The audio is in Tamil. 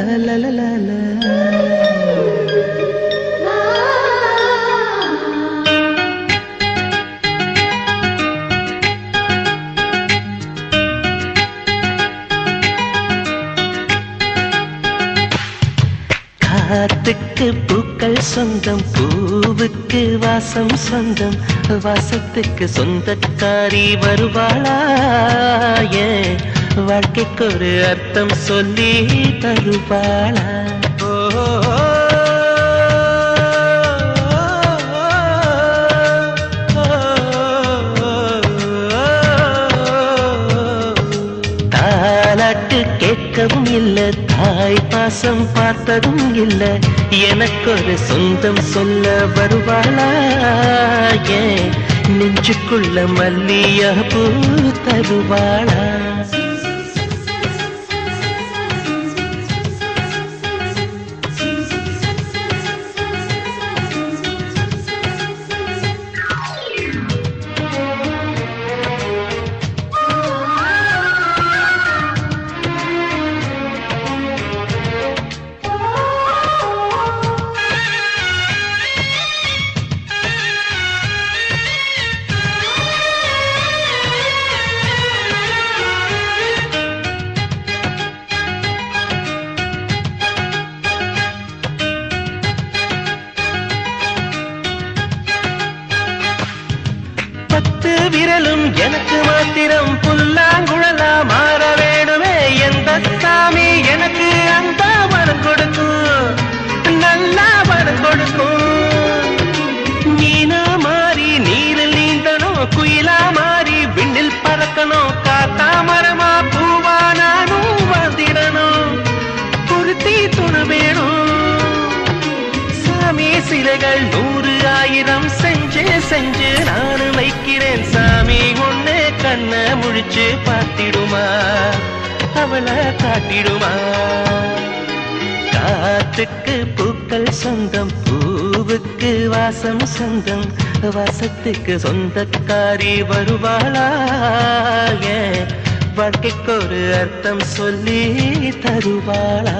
la la la la. காத்துக்கு பூக்கள் சொந்தம், பூவுக்கு வாசம் சொந்தம், வாசத்துக்கு சொந்தக்காரி வருவாளா? ஏன் வாழ்க்கைக்கு ஒரு அர்த்தம் சொல்லி தருவாளா? தாலாட்டு கேட்கவும் இல்ல, தாய் பாசம் பார்த்ததும் இல்ல, எனக்கொரு சொந்தம் சொல்ல வருவாளா? ஏன் நெஞ்சுக்குள்ள மல்லியா பூ தருவாளா? பத்து விரலும் எனக்கு மாத்திரம் புல்லாங்குழலா மாற வேணுமே. எந்த சாமி எனக்கு அந்த வரம் கொடுக்கும், நல்லா வரம் கொடுக்கும். மீனா மாறி நீரில் நீந்தணும், குயிலா மாறி விண்ணில் பறக்கணும், காத்தா மரமா பூவா நானும் வாழ்ந்திடணும். பொருத்தி துணை வேணும் சாமி, சிலைகள் 100 1000 செஞ்சு செஞ்சு நானு வைக்கிறேன் சாமி. ஒண்ணு கண்ண முழிச்சு பார்த்திடுமா, அவளை காட்டிடுமா? காத்துக்கு பூக்கள் சொந்தம், பூவுக்கு வாசம் சொந்தம், வாசத்துக்கு சொந்தக்காரி வருவாளா? வாழ்க்கைக்கு ஒரு அர்த்தம் சொல்லி தருவாளா?